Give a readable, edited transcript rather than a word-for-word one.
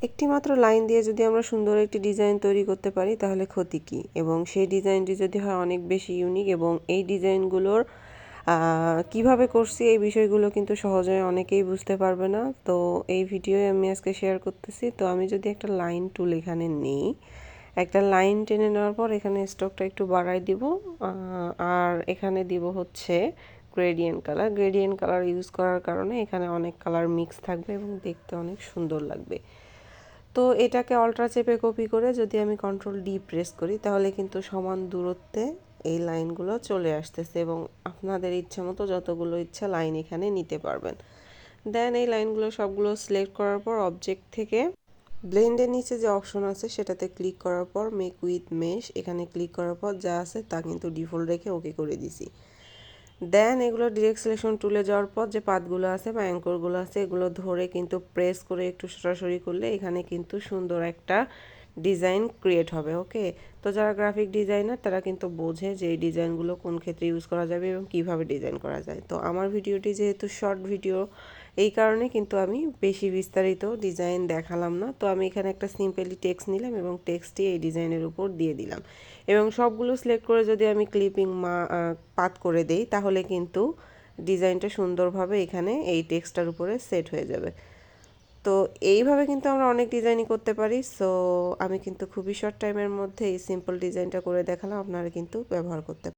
একটি মাত্র লাইন দিয়ে যদি আমরা সুন্দর একটি ডিজাইন তৈরি করতে পারি তাহলে ক্ষতি কী, এবং সেই ডিজাইনটি যদি হয় অনেক বেশি ইউনিক, এবং এই ডিজাইনগুলোর কিভাবে করছি এই বিষয়গুলো কিন্তু সহজে অনেকেই বুঝতে পারবে না। তো এই ভিডিওয়ে আমি আজকে শেয়ার করতেছি। তো আমি যদি একটা লাইন টুল এখানে নিই, একটা লাইন টেনে নেওয়ার পর এখানে স্ট্রোকটা একটু বাড়াই দিব, আর এখানে দিব হচ্ছে গ্রেডিয়েন্ট কালার ইউজ করার কারণে এখানে অনেক কালার মিক্স থাকবে এবং দেখতে অনেক সুন্দর লাগবে। তো এটাকে অল্ট্রা চেপে কপি করে যদি আমি কন্ট্রোল ডি প্রেস করি তাহলে কিন্তু সমান দূরত্বে এই লাইনগুলো চলে আসতেছে, এবং আপনাদের ইচ্ছা মতো যতগুলো ইচ্ছা লাইন এখানে নিতে পারবেন। দেন এই লাইনগুলো সবগুলো সিলেক্ট করার পর অবজেক্ট থেকে ব্লেন্ডের নিচে যে অপশন আছে সেটাতে ক্লিক করার পর মেক উইথ মেশ এখানে ক্লিক করার পর যা আছে তা কিন্তু ডিফল্ট রেখে ওকে করে দিছি। দেন এগুলো ডিরেক্ট সিলেকশন টুলে যাওয়ার পর যে পাতগুলো আছে বা অ্যাঙ্করগুলো আছে এগুলো ধরে কিন্তু প্রেস করে একটু সরাসরি করলে এখানে কিন্তু সুন্দর একটা ডিজাইন ক্রিয়েট হবে। ওকে, তো যারা গ্রাফিক ডিজাইনার তারা কিন্তু বোঝে যে এই ডিজাইনগুলো কোন ক্ষেত্রে ইউজ করা যাবে এবং কিভাবে ডিজাইন করা যায়। তো আমার ভিডিওটি যেহেতু শর্ট ভিডিও, এই কারণে কিন্তু আমি বেশি বিস্তারিত ডিজাইন দেখালাম না। তো আমি এখানে একটা সিম্পলি টেক্সট নিলাম এবং টেক্সটটি এই ডিজাইনের উপর দিয়ে দিলাম, এবং সবগুলো সিলেক্ট করে যদি আমি ক্লিপিং পাত করে দেই তাহলে কিন্তু ডিজাইনটা সুন্দরভাবে এখানে এই টেক্সটটার উপরে সেট হয়ে যাবে। তো এইভাবে কিন্তু আমরা অনেক ডিজাইনই করতে পারি। সো আমি কিন্তু খুবই শর্ট টাইমের মধ্যে এই সিম্পল ডিজাইনটা করে দেখালাম, আপনারা কিন্তু ব্যবহার করতে